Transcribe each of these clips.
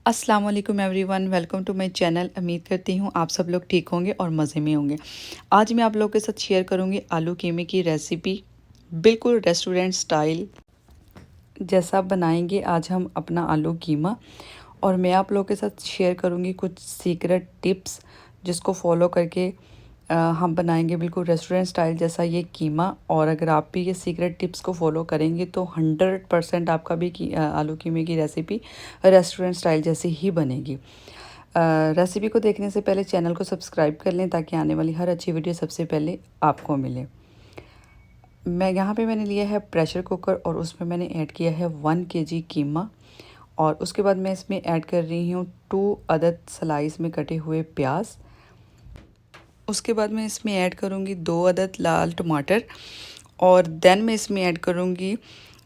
अस्सलाम वालेकुम everyone, welcome to my channel. उम्मीद करती हूँ आप सब लोग ठीक होंगे और मज़े में होंगे। आज मैं आप लोगों के साथ शेयर करूँगी आलू कीमे की रेसिपी, बिल्कुल रेस्टोरेंट स्टाइल जैसा बनाएंगे आज हम अपना आलू कीमा। और मैं आप लोगों के साथ शेयर करूँगी कुछ सीक्रेट टिप्स जिसको फॉलो करके हम बनाएंगे बिल्कुल रेस्टोरेंट स्टाइल जैसा ये कीमा। और अगर आप भी ये सीक्रेट टिप्स को फॉलो करेंगे तो 100% आपका भी आलू कीमे की रेसिपी रेस्टोरेंट स्टाइल जैसी ही बनेगी। रेसिपी को देखने से पहले चैनल को सब्सक्राइब कर लें ताकि आने वाली हर अच्छी वीडियो सबसे पहले आपको मिले। मैं यहाँ पे मैंने लिया है प्रेशर कुकर और उसमें मैंने ऐड किया है 1 kg कीमा। और उसके बाद मैं इसमें ऐड कर रही हूँ 2 अदद स्लाइस में कटे हुए प्याज। उसके बाद मैं इसमें ऐड करूँगी 2 अदद लाल टमाटर। और देन मैं इसमें ऐड करूँगी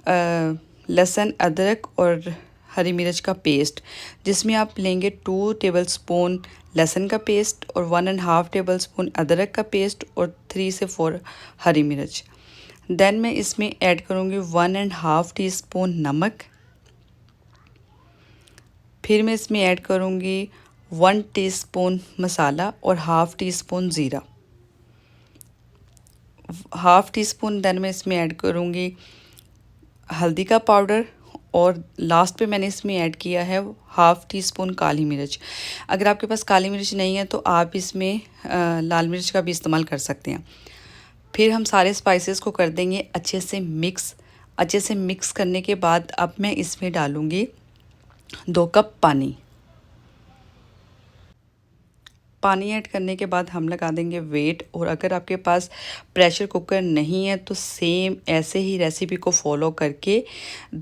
लहसुन, अदरक और हरी मिर्च का पेस्ट, जिसमें आप लेंगे 2 टेबलस्पून लहसुन का पेस्ट और 1.5 टेबलस्पून अदरक का पेस्ट और 3 से 4 हरी मिर्च। देन मैं इसमें ऐड करूँगी 1.5 टीस्पून नमक। फिर मैं इसमें ऐड करूँगी 1 टीस्पून मसाला और हाफ़ टी स्पून ज़ीरा। हाफ़ टी स्पून देन मैं इसमें ऐड करूँगी हल्दी का पाउडर। और लास्ट पे मैंने इसमें ऐड किया है हाफ़ टी स्पून काली मिर्च। अगर आपके पास काली मिर्च नहीं है तो आप इसमें लाल मिर्च का भी इस्तेमाल कर सकते हैं। फिर हम सारे स्पाइसेस को कर देंगे अच्छे से मिक्स। अच्छे से मिक्स करने के बाद अब मैं इसमें डालूँगी 2 कप पानी। पानी ऐड करने के बाद हम लगा देंगे वेट। और अगर आपके पास प्रेशर कुकर नहीं है तो सेम ऐसे ही रेसिपी को फॉलो करके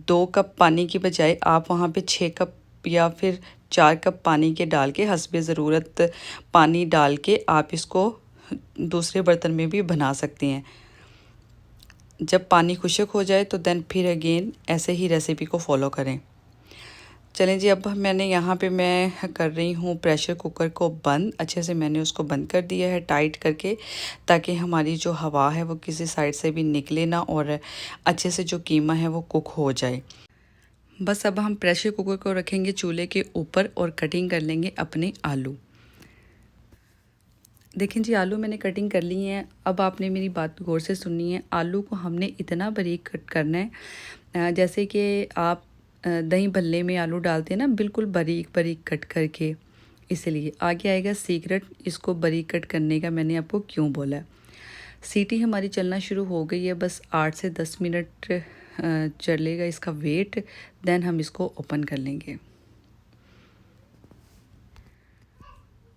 2 कप पानी की बजाय आप वहाँ पे 6 कप या फिर 4 कप पानी के डाल के हस्बे ज़रूरत पानी डाल के आप इसको दूसरे बर्तन में भी बना सकते हैं। जब पानी खुश्क हो जाए तो देन फिर अगेन ऐसे ही रेसिपी को फॉलो करें। चलें जी, अब मैंने यहाँ पे मैं कर रही हूँ प्रेशर कुकर को बंद। अच्छे से मैंने उसको बंद कर दिया है टाइट करके, ताकि हमारी जो हवा है वो किसी साइड से भी निकले ना और अच्छे से जो कीमा है वो कुक हो जाए। बस अब हम प्रेशर कुकर को रखेंगे चूल्हे के ऊपर और कटिंग कर लेंगे अपने आलू। देखें जी, आलू मैंने कटिंग कर ली है। अब आपने मेरी बात गौर से सुननी है। आलू को हमने इतना बारीक कट करना है जैसे कि आप दही भल्ले में आलू डालते हैं ना, बिल्कुल बारीक बारीक कट करके। इसलिए आगे आएगा सीक्रेट इसको बारीक कट करने का, मैंने आपको क्यों बोला। सीटी हमारी चलना शुरू हो गई है, बस 8 से 10 मिनट चलेगा इसका वेट। देन हम इसको ओपन कर लेंगे।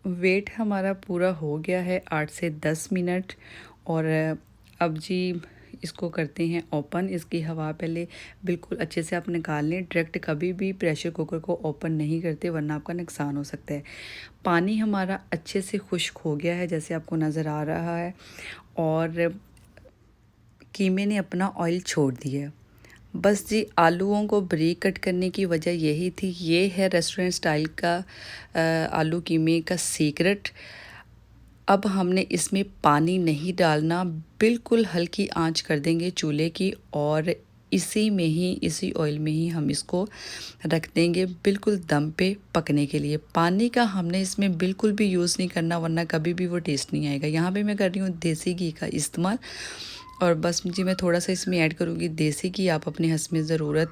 वेट हमारा पूरा हो गया है 8 से 10 मिनट। और अब जी इसको करते हैं ओपन। इसकी हवा पहले बिल्कुल अच्छे से आप निकाल लें। डायरेक्ट कभी भी प्रेशर कुकर को ओपन नहीं करते वरना आपका नुकसान हो सकता है। पानी हमारा अच्छे से खुश्क हो गया है जैसे आपको नज़र आ रहा है। और कीमे ने अपना ऑयल छोड़ दिया है। बस जी, आलूओं को बारीक कट करने की वजह यही थी। ये है रेस्टोरेंट स्टाइल का आलू कीमे का सीक्रेट। अब हमने इसमें पानी नहीं डालना, बिल्कुल हल्की आंच कर देंगे चूल्हे की और इसी में ही, इसी ऑयल में ही हम इसको रख देंगे बिल्कुल दम पे पकने के लिए। पानी का हमने इसमें बिल्कुल भी यूज़ नहीं करना वरना कभी भी वो टेस्ट नहीं आएगा। यहाँ पे मैं कर रही हूँ देसी घी का इस्तेमाल। और बस जी मैं थोड़ा सा इसमें ऐड करूँगी देसी घी। आप अपने हस्ब ज़रूरत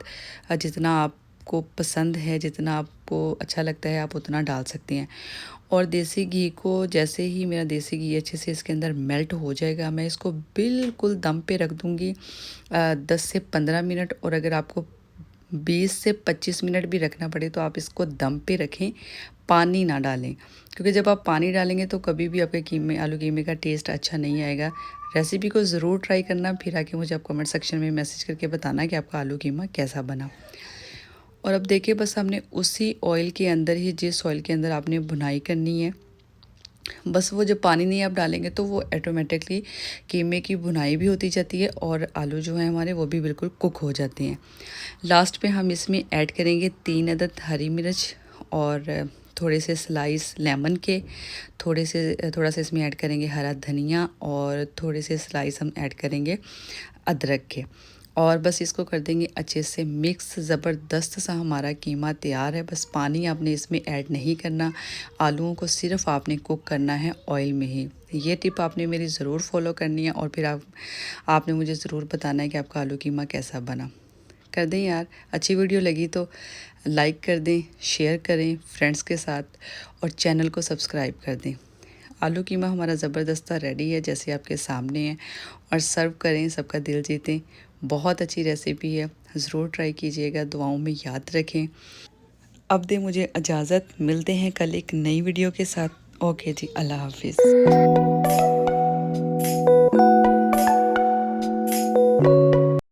जितना आपको पसंद है, जितना आपको अच्छा लगता है आप उतना डाल सकते हैं। और देसी घी को जैसे ही मेरा देसी घी अच्छे से इसके अंदर मेल्ट हो जाएगा, मैं इसको बिल्कुल दम पे रख दूँगी 10 से 15 मिनट। और अगर आपको 20 से 25 मिनट भी रखना पड़े तो आप इसको दम पे रखें, पानी ना डालें। क्योंकि जब आप पानी डालेंगे तो कभी भी आपके कीमे आलू कीमे का टेस्ट अच्छा नहीं आएगा। रेसिपी को ज़रूर ट्राई करना, फिर आके मुझे आप कमेंट सेक्शन में मैसेज करके बताना कि आपका आलू कीमा कैसा बना। और अब देखिए, बस हमने उसी ऑयल के अंदर ही, जिस ऑयल के अंदर आपने भुनाई करनी है, बस वो जब पानी नहीं आप डालेंगे तो वो ऑटोमेटिकली कीमे की भुनाई भी होती जाती है और आलू जो है हमारे वो भी बिल्कुल कुक हो जाते हैं। लास्ट पे हम इसमें ऐड करेंगे 3 अदद हरी मिर्च और थोड़े से स्लाइस लेमन के, थोड़ा सा इसमें ऐड करेंगे हरा धनिया और थोड़े से स्लाइस हम ऐड करेंगे अदरक के। और बस इसको कर देंगे अच्छे से मिक्स। ज़बरदस्त सा हमारा कीमा तैयार है। बस पानी आपने इसमें ऐड नहीं करना, आलूओं को सिर्फ आपने कुक करना है ऑयल में ही। ये टिप आपने मेरी ज़रूर फॉलो करनी है और फिर आपने मुझे ज़रूर बताना है कि आपका आलू कीमा कैसा बना। कर दें यार, अच्छी वीडियो लगी तो लाइक कर दें, शेयर करें फ्रेंड्स के साथ और चैनल को सब्सक्राइब कर दें। आलू कीमा हमारा ज़बरदस्त रेडी है जैसे आपके सामने है, और सर्व करें, सबका दिल जीतें। बहुत अच्छी रेसिपी है, ज़रूर ट्राई कीजिएगा, दुआओं में याद रखें। अब दे मुझे इजाज़त, मिलते हैं कल एक नई वीडियो के साथ। ओके जी, अल्लाह हाफिज़।